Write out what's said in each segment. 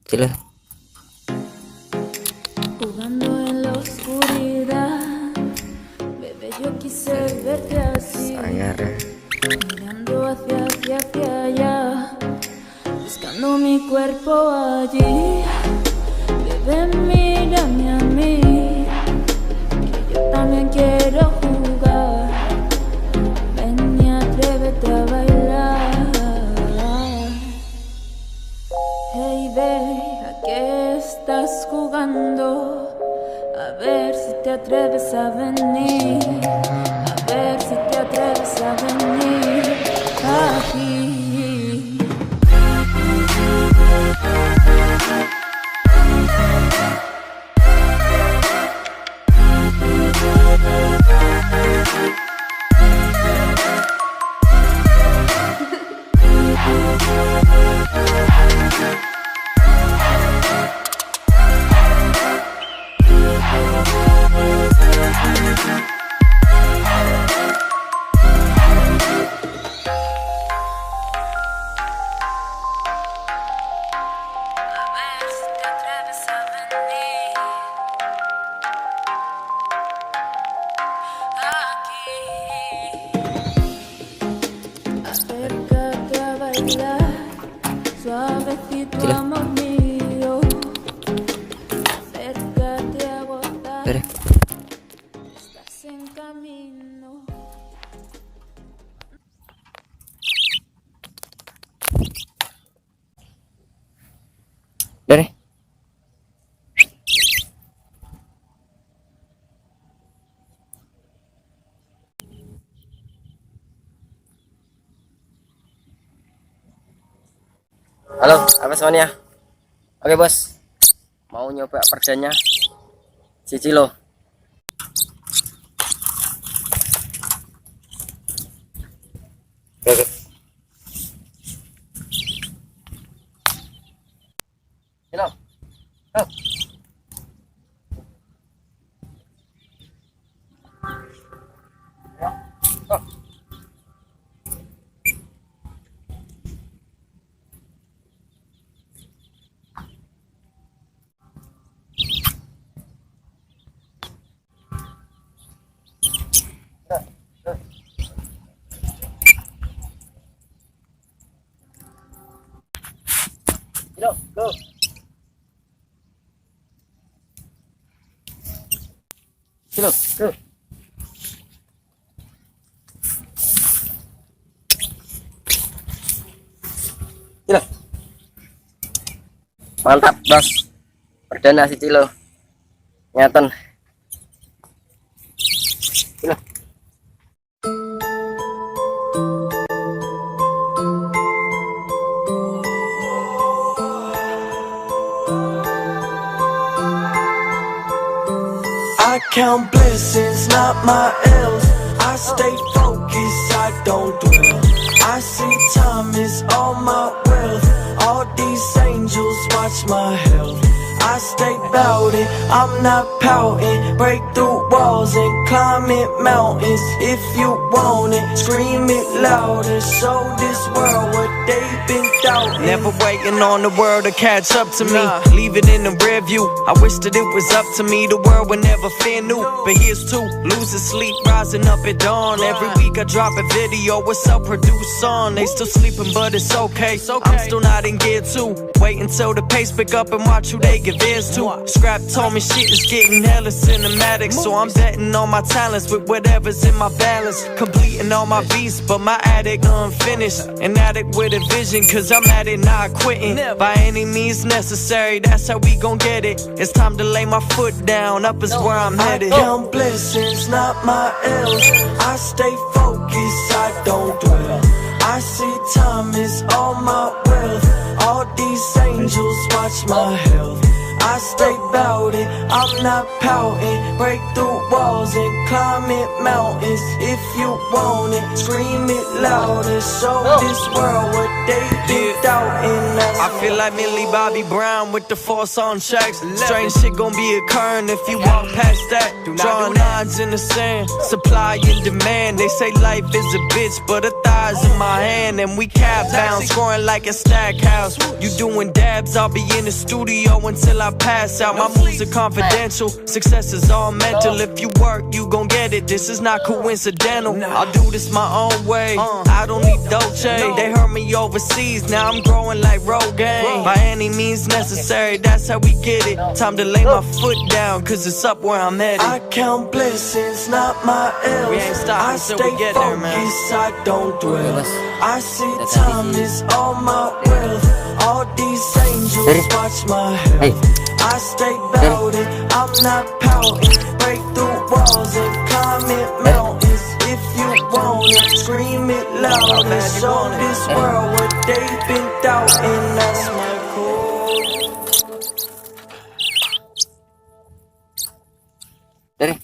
Chillo. Jugando en la oscuridad, bebé, yo quise verte así. Mirando hacia allá, buscando mi cuerpo allí. Bebé, mírame a mí, que yo también quiero jugar. Ven y atrévete a bailar. Hey, babe, ¿a qué estás jugando? A ver si te atreves a venir. A ver si te atreves a venir aquí. Acércate a bailar, suavecito amor mío. Acércate a gozar, Rere. estás en camino. Rere. Halo, apa semuanya? Oke bos, mau nyoba perdanya si Chillo. Oke. Chillo. Oh. Oh. Chillo, go. Chillo, go. Chillo. Mantap, bos. Perdana si Chillo. Nyatan. Chillo. I count blessings, not my L's. I stay focused, I don't dwell. I see time is all my wealth. All these angels watch my health. I stay bout it, I'm not pouting. Break through walls and climb it mountains. If you want it, scream it louder. Show this world what they've been doubting. Never waiting on the world to catch up to me. Leave it in the rear view. I wish that it was up to me. The world would never fear new. But here's two, losing sleep, rising up at dawn. Every week I drop a video, what's up, produce song. They still sleeping, but it's okay. I'm still not in gear two. Wait until the pace pick up and watch who they give ears to. Scrap told me shit is getting hella cinematic, so I'm betting on my talents with whatever's in my balance. Completing all my beats, but my addict unfinished. An addict with a vision, cause I'm at it, not quitting. By any means necessary, that's how we gon' get it. It's time to lay my foot down, up is where I'm headed. I count blessings, not my L's. I stay focused, I don't dwell. I see time is all my wealth. All these angels watch my health. I stay bout it, I'm not pouting. Break through walls and climb it mountains. If you want it, scream it louder. Show this world what they did out in us. I feel like Millie Bobby Brown with the force on checks. Strange shit gon' be occurring if you walk past that. Drawing lines in the sand, supply and demand. They say life is a bitch, but a thigh's in my hand. And we cap bound, scoring like a stack house. You doing dabs, I'll be in the studio until I pass out. My moves are confidential, success is all mental. If you work, you gon' get it, this is not coincidental. I'll do this my own way, I don't need Dolce. They heard me overseas, now I'm growing like Rogaine. By any means necessary, that's how we get it. Time to lay my foot down, cause it's up where I'm headed. I count blessings, not my L's. We ain't stopping till we get there, man. I don't dwell. I see time is all my wealth. All these angels watch my health. I stay about it, I'm not pouting. Break through walls and climb it mountains. If you want it, scream it louder. Show this world what they've been doubting. That's my goal. Rere.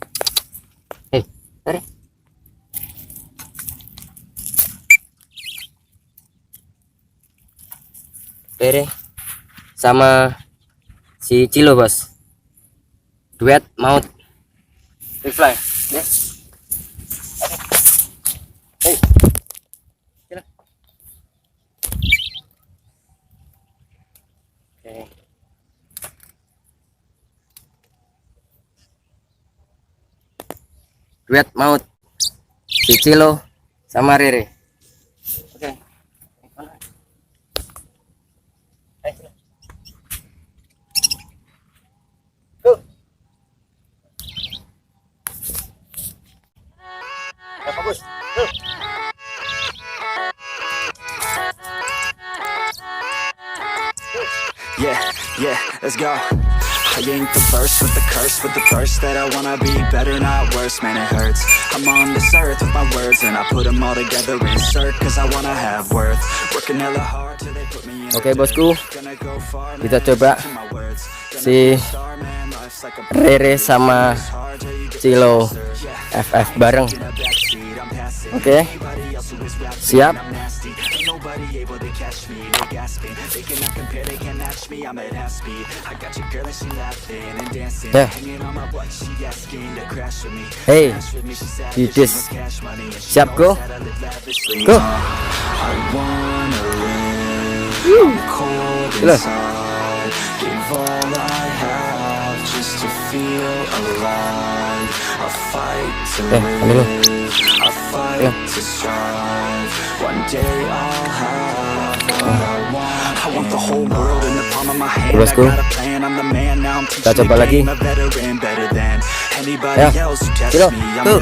Hey, Rere. Rere sama si Chillo, bos. Duet maut. Fly. Ya. Hey. Chillo. Oke. Duet maut. Si Chillo sama Rere. Oke. Bagus. Yeah, let's go. I ain't the first with the curse, with the burst that I wanna be better, not worse, man it hurts. I'm on this earth with my words and I put them all together, insert, cause I wanna have worth. Working hella hard till they put me in. Oke, bosku, kita coba si Rere sama Chillo FF bareng. Oke, siap. Ya. Hey, Didis, siap go? Go. Loh. Ambil. Bosku, kita coba lagi. Ya, Chillo, tuh.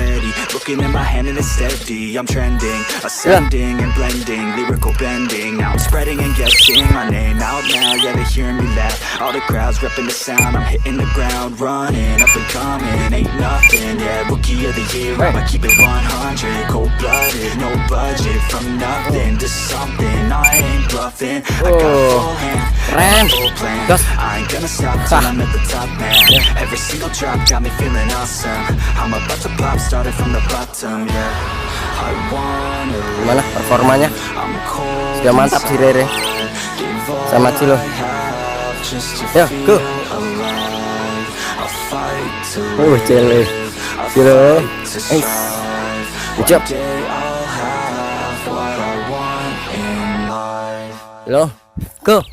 Looking in my hand and it's steady. I'm trending, ascending and blending, lyrical bending. Now I'm spreading and getting my name out now. Yeah, they hearing me laugh. All the crowds repping the sound. I'm hitting the ground, running, up and coming. Ain't nothing, yeah, rookie of the year. I'ma keep it 100, cold-blooded, no budget. From nothing to something, I ain't bluffing. I got a full hand, full plan. I ain't gonna stop till I'm at the top, man. Every single drop got me feeling awesome. I'm about to pop, started from the bottom, yeah. I wanna Gimana performanya? Sudah mantap si Rere sama Chillo. Ya, go. Chillo. Ucap. Chillo, go.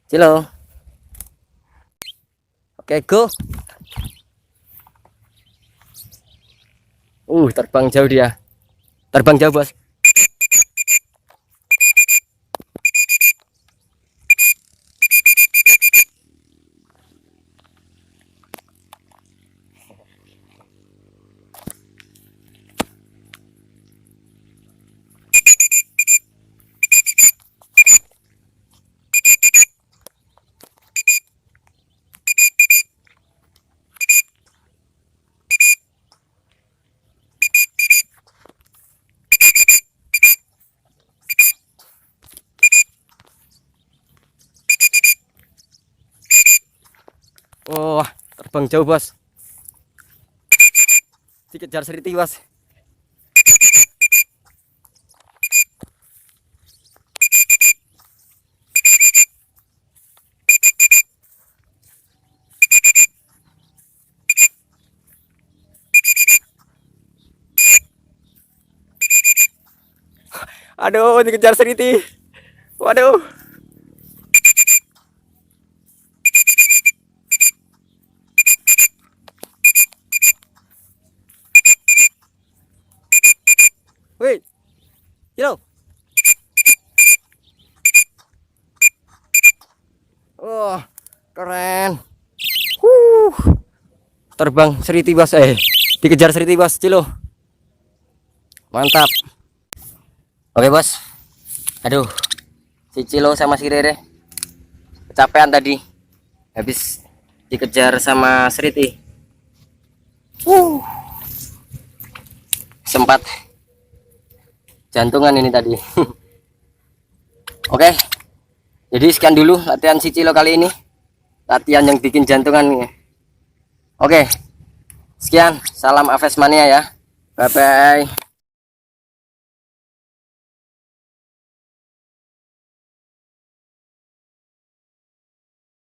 Chillo. Oke, go. Terbang jauh dia. Terbang jauh, bos. Terbang jauh, bos. Dikejar seriti, bos. Aduh, dikejar seriti. Waduh. Wih, Chillo. Oh, keren. Terbang seriti bos, dikejar seriti bos, Chillo. Mantap. Oke bos. Aduh, si Chillo sama si Rere kecapean tadi, habis dikejar sama seriti. Sempat jantungan ini tadi. Oke, jadi sekian dulu latihan si Chillo kali ini, latihan yang bikin jantungan. Oke, sekian, salam Aves Mania ya, bye bye.